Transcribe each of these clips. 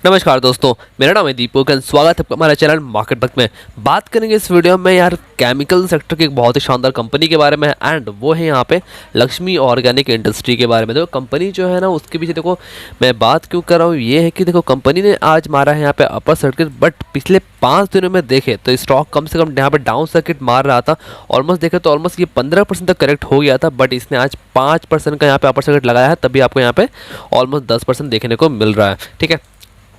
नमस्कार दोस्तों, मेरा नाम है दीपक एंड स्वागत है हमारे चैनल मार्केट बक में। बात करेंगे इस वीडियो में यार केमिकल सेक्टर की एक बहुत ही शानदार कंपनी के बारे में एंड वो है यहाँ पे लक्ष्मी ऑर्गेनिक इंडस्ट्री के बारे में। देखो कंपनी जो है ना उसके पीछे देखो मैं बात क्यों कर रहा हूँ, ये है कि देखो कंपनी ने आज मारा है यहाँ पे अपर सर्किट, बट पिछले 5 दिनों में देखे तो स्टॉक कम से कम यहाँ पे डाउन सर्किट मार रहा था। ऑलमोस्ट देखे तो ऑलमोस्ट ये 15% तक करेक्ट हो गया था, बट इसने आज 5% का यहाँ पे अपर सर्किट लगाया है, तभी आपको यहाँ पे ऑलमोस्ट 10% देखने को मिल रहा है। ठीक है,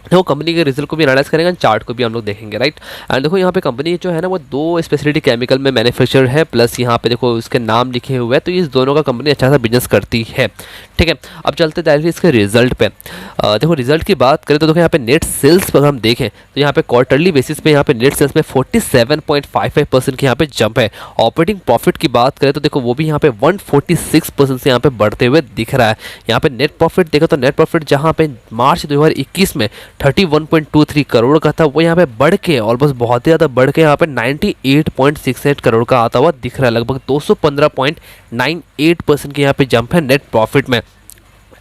तो कंपनी के रिजल्ट को भी एनालाइज करेंगे, चार्ट को भी हम लोग देखेंगे, राइट। एंड देखो यहाँ पे कंपनी जो है ना वो 2 स्पेशलिटी केमिकल में मैन्युफैक्चर है, प्लस यहाँ पे देखो उसके नाम लिखे हुए हैं, तो इस दोनों का कंपनी अच्छा सा बिजनेस करती है। ठीक है, अब चलते डायरेक्टली इसके रिजल्ट पे। देखो रिजल्ट की बात करें तो देखो यहाँ पे नेट सेल्स पर हम देखें तो यहाँ पे क्वार्टरली बेसिस पे यहाँ पे नेट सेल्स में 47.55% की यहाँ पे जंप है। ऑपरेटिंग प्रॉफिट की बात करें तो देखो वो भी यहाँ पे 146% से यहाँ पे बढ़ते हुए दिख रहा है। यहाँ पे नेट प्रॉफिट देखो तो नेट प्रॉफिट जहाँ पे मार्च 2021 में 31.23 करोड़ का था, वो यहाँ पे बढ़ के ऑलमोस्ट बहुत ही ज़्यादा बढ़ के यहाँ पे 98.68 करोड़ का आता हुआ दिख रहा है। लगभग 215.98% की यहाँ पे जंप है नेट प्रॉफिट में।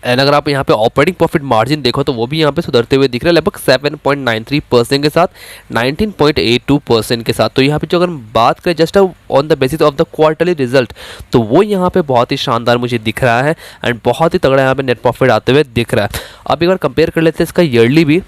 एंड अगर आप यहाँ पे ऑपरेटिंग प्रॉफिट मार्जिन देखो तो वो भी यहाँ पे सुधरते हुए दिख रहा है, लगभग 7.93% के साथ 19.82% के साथ। तो यहाँ पे जो अगर बात करें just on the basis of the quarterly result, तो वो यहाँ पे बहुत ही शानदार मुझे दिख रहा है एंड बहुत ही तगड़ा यहाँ पे नेट प्रॉफिट आते हुए दिख रहा है। अब एक बार कंपेयर कर लेते हैं इसका ईयरली भी,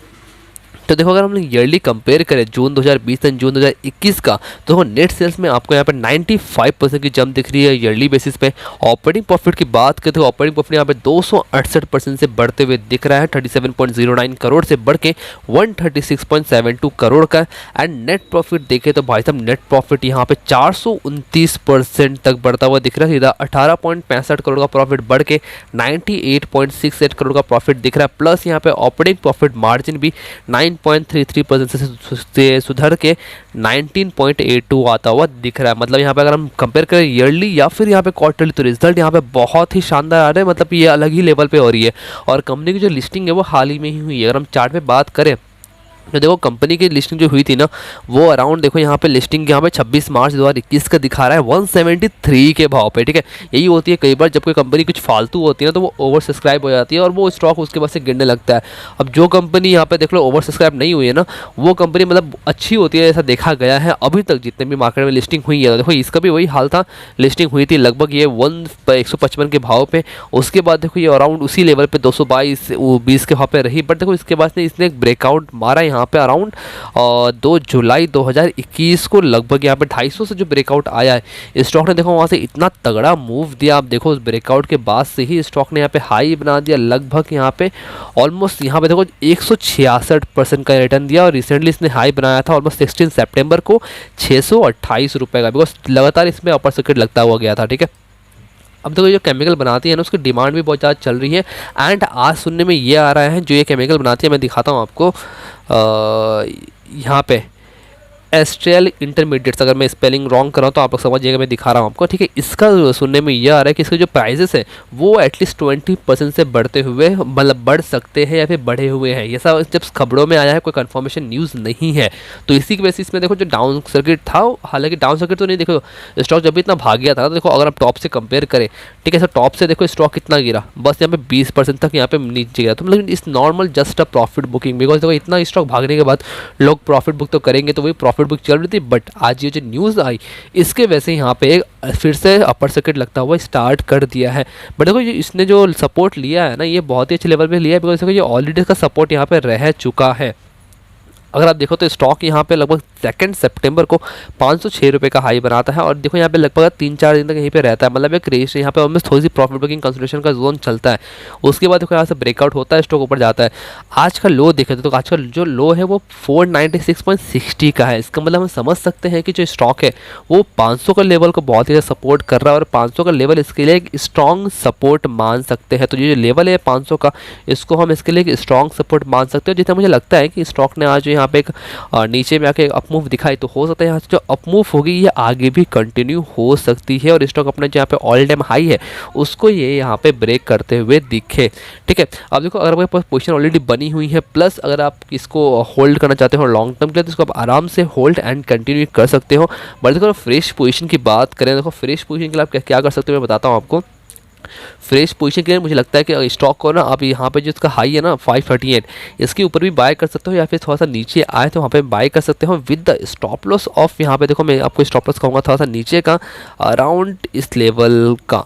तो देखो अगर हम लोग ईयरली कंपेयर करें जून 2020 एंड जून 2021 का, तो नेट सेल्स में आपको यहाँ पे 95% की जंप दिख रही है ईयरली बेसिस पे। ऑपरेटिंग प्रॉफिट की बात करें तो ऑपरेटिंग प्रॉफिट यहाँ पे 268% से बढ़ते हुए दिख रहा है, 37.09 करोड़ से बढ़ के 136.72 करोड़ का। एंड नेट प्रॉफिट देखें तो भाई साहब नेट प्रॉफिट यहाँ पे 429% तक बढ़ता हुआ दिख रहा है, सीधा 18.65 करोड़ का प्रॉफिट बढ़ के 98.68 करोड़ का प्रॉफिट दिख रहा है। प्लस यहाँ पे ऑपरेटिंग प्रॉफिट मार्जिन भी 9.33% से सुधर के 19.82 आता हुआ दिख रहा है। मतलब यहाँ पे अगर हम कंपेयर करें ईयरली या फिर यहाँ पे क्वार्टरली, तो रिजल्ट यहाँ पे बहुत ही शानदार आ रहे हैं। मतलब ये अलग ही लेवल पे हो रही है और कंपनी की जो लिस्टिंग है वो हाल ही में ही हुई है। अगर हम चार्ट पे बात करें तो देखो कंपनी की लिस्टिंग जो हुई थी ना वो अराउंड देखो यहाँ पे लिस्टिंग यहाँ पे 26 मार्च 2021 का दिखा रहा है 173 के भाव पे। ठीक है, यही होती है कई बार जब कोई कंपनी कुछ फालतू होती है ना तो वो ओवर सब्सक्राइब हो जाती है और वो स्टॉक उसके बाद से गिरने लगता है। अब जो कंपनी यहाँ पे देख लो ओवर सब्सक्राइब नहीं हुई है ना, वो कंपनी मतलब अच्छी होती है, ऐसा देखा गया है अभी तक जितने भी मार्केट में लिस्टिंग हुई है। देखो इसका भी वही हाल था, लिस्टिंग हुई थी लगभग ये 155 के भाव पे, उसके बाद देखो ये अराउंड उसी लेवल पे 222-20 के भाव पे रही। बट देखो इसके बाद इसने एक ब्रेकआउट मारा यहाँ पे अराउंड 2 जुलाई 2021 को, लगभग यहाँ पे 250 से जो ब्रेकआउट आया है स्टॉक ने देखो वहाँ से इतना तगड़ा मूव दिया। आप देखो उस ब्रेकआउट के बाद से ही स्टॉक ने यहाँ पे हाई बना दिया, लगभग यहाँ पे ऑलमोस्ट यहाँ पे देखो 166% का रिटर्न दिया और रिसेंटली इसने हाई बनाया था ऑलमोस्ट 16 सितंबर को 628 रुपये का, बिकॉज लगातार इसमें अपर सर्किट लगता हुआ गया था। ठीक है, अब देखो जो केमिकल बनाती है ना उसकी डिमांड भी बहुत ज़्यादा चल रही है एंड आज सुनने में ये आ रहा है जो ये केमिकल बनाती है, मैं दिखाता हूँ आपको यहाँ पे एस्ट्रियल इंटरमीडिएट्स। अगर मैं स्पेलिंग रॉन्ग कर रहा हूँ तो आप लोग समझिएगा, मैं दिखा रहा हूँ आपको। ठीक है, इसका सुनने में ये आ रहा है कि इसके जो प्राइजेस है वो एटलीस्ट 20% से बढ़ते हुए मतलब बढ़ सकते हैं या फिर बढ़े हुए हैं। ये सब जब खबरों में आया है, कोई कंफर्मेशन न्यूज़ नहीं है। तो इसी के बेसिस में देखो जो डाउन सर्किट था, हालांकि डाउन सर्किट तो नहीं, देखो स्टॉक जब भी इतना भाग गया था तो देखो अगर आप टॉप से कंपेयर करें, ठीक है सर, टॉप से देखो स्टॉक कितना गिरा, बस यहाँ पे 20% तक यहाँ पे नीचे गिरा। तो मतलब इस normal just a profit booking, because देखो इतना स्टॉक भागने के बाद लोग प्रॉफिट बुक तो करेंगे, तो वही प्रॉफिट बुक चल रही थी। बट आज ये जो न्यूज़ आई इसके वजह से यहाँ पे एक फिर से अपर सर्किट लगता हुआ स्टार्ट कर दिया है। बट देखो इसने जो सपोर्ट लिया है ना ये बहुत ही अच्छे लेवल पे लिया है, बिकॉज देखो ये ऑलरेडी इसका सपोर्ट यहाँ पे रह चुका है। अगर आप देखो तो स्टॉक यहाँ पे लगभग 2 सितंबर को 506 रुपये का हाई बनाता है और देखो यहाँ पे लगभग 3-4 दिन तक यहीं पे रहता है। मतलब एक रेस यहाँ पे ऑलमोस्ट थोड़ी सी प्रॉफिट बुकिंग कंसोलिडेशन का जोन चलता है, उसके बाद देखो यहाँ से ब्रेकआउट होता है, स्टॉक ऊपर जाता है। आज का लो देखे तो आज का जो लो है वो 496.60 का है। इसका मतलब हम समझ सकते हैं कि जो स्टॉक है वो 500 का लेवल को बहुत ही सपोर्ट कर रहा है और 500 का लेवल इसके लिए एक स्ट्रॉन्ग सपोर्ट मान सकते हैं। तो ये जो लेवल है 500 का, इसको हम इसके लिए एक स्ट्रॉन्ग सपोर्ट मान सकते हैं। जितना मुझे लगता है कि स्टॉक ने आज यहाँ पे एक नीचे में आके अपमूव दिखाई, तो हो सकता है यहाँ से जो अपमूव होगी ये आगे भी कंटिन्यू हो सकती है और स्टॉक अपना जो यहाँ पे ऑल टाइम हाई है उसको ये यहाँ पे ब्रेक करते हुए दिखे। ठीक है, अब देखो अगर आपके पास पोजीशन ऑलरेडी बनी हुई है, प्लस अगर आप इसको होल्ड करना चाहते हो लॉन्ग टर्म के लिए, तो इसको आप आराम से होल्ड एंड कंटिन्यू कर सकते हो। बट देखो फ्रेश पोजीशन की बात करें, देखो फ्रेश पोजीशन के लिए आप क्या कर सकते हो मैं बताता हूँ आपको। फ्रेश पोजीशन के लिए मुझे लगता है कि स्टॉक को ना आप यहाँ पे जो इसका हाई है ना 538, इसके ऊपर भी बाय कर सकते हो या फिर थोड़ा सा नीचे आए तो वहाँ पे बाय कर सकते हो with the stop loss of, यहाँ पे देखो मैं आपको स्टॉप लॉस कहूँगा थोड़ा सा नीचे का अराउंड इस लेवल का,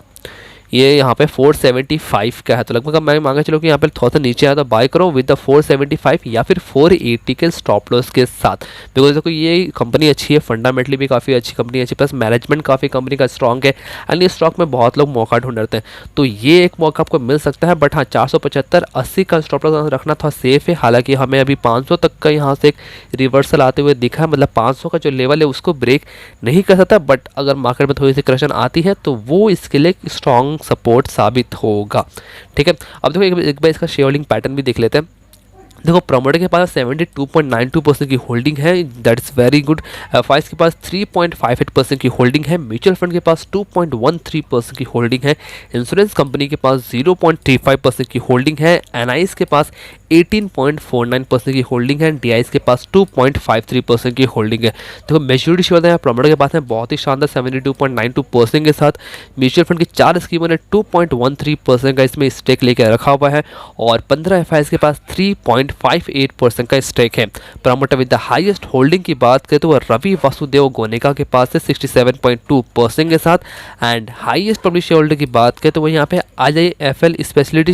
ये यहाँ पे 475 का है। तो लगभग मैं मांगा चलो कि यहाँ पे थोड़ा सा नीचे आया तो बाय करो विद द 475 या फिर 480 के स्टॉप लॉस के साथ। बिकॉज देखो ये कंपनी अच्छी है, फंडामेंटली भी काफ़ी अच्छी कंपनी अच्छी, प्लस मैनेजमेंट काफ़ी कंपनी का स्ट्रॉन्ग है एंड इस स्टॉक में बहुत लोग मौका ढूंढते हैं, तो ये एक मौका आपको मिल सकता है। बट हाँ 475-80 का स्टॉप लॉस रखना थोड़ा सेफ है। हालांकि हमें अभी 500 तक का यहाँ से एक रिवर्सल आते हुए दिखा है, मतलब 500 का जो लेवल है उसको ब्रेक नहीं कर सकता, बट अगर मार्केट में थोड़ी सी करेक्शन आती है तो वो इसके लिए स्ट्रॉन्ग सपोर्ट साबित होगा। ठीक है, अब देखो एक बार इसका शेयर होल्डिंग पैटर्न भी देख लेते हैं। देखो प्रमोटर के पास 72.92% की होल्डिंग है, दैट्स वेरी गुड। एफआईज के पास 3.58% की होल्डिंग है, म्यूचुअल फंड के पास 2.13% की होल्डिंग है, इंश्योरेंस कंपनी के पास 0.35% की होल्डिंग है, एनआईज के पास 18.49% की होल्डिंग है, डीआईज के पास 2.53% की होल्डिंग है। देखो मेच्योरिटी शेयर प्रमोटर के पास है बहुत ही शानदार 72.92% के साथ। म्यूचुअल फंड की 4 स्कीमों ने 2.13% का इसमें स्टेक लेकर रखा हुआ है और 15 एफआईज के पास 3.58% का स्टेक है। Promoter with the highest holding की बात करें तो वह रवि वासुदेव गोनेका के पास है 67.2% के साथ and highest public share holder की बात करें तो वह यहाँ पे आईआईएफएल स्पेशलिटी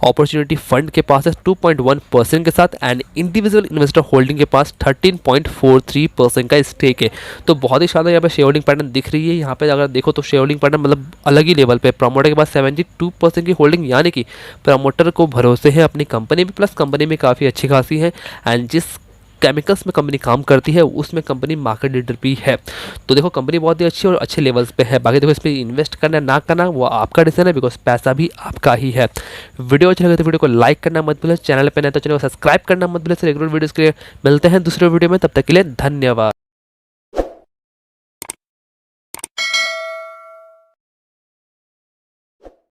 अपॉर्चुनिटी फंड के पास है 2.1% के साथ एंड इंडिविजुअल इन्वेस्टर होल्डिंग के पास 13.43% का स्टेक है। तो बहुत ही शानदार यहाँ पे शेयर होल्डिंग पैटर्न दिख रही है। यहाँ पे अगर देखो तो शेयर होल्डिंग पैटर्न मतलब अलग ही लेवल पे। प्रमोटर के पास 72% की होल्डिंग, यानी कि प्रमोटर को भरोसे है अपनी कंपनी में, प्लस कंपनी में काफ़ी अच्छी खासी है एंड जिस केमिकल्स में कंपनी काम करती है उसमें कंपनी मार्केट लीडर भी है। तो देखो कंपनी बहुत ही अच्छी और अच्छे लेवल्स पे है। बाकी देखो इसमें इन्वेस्ट करना ना करना वो आपका डिसीजन है, बिकॉज पैसा भी आपका ही है। वीडियो अच्छा लगे तो वीडियो को लाइक करना मत भूलें, चैनल पे नए तो चैनल को सब्सक्राइब करना मत भूलें। रेगुलर वीडियोस के लिए मिलते हैं दूसरे वीडियो में, तब तक के लिए धन्यवाद।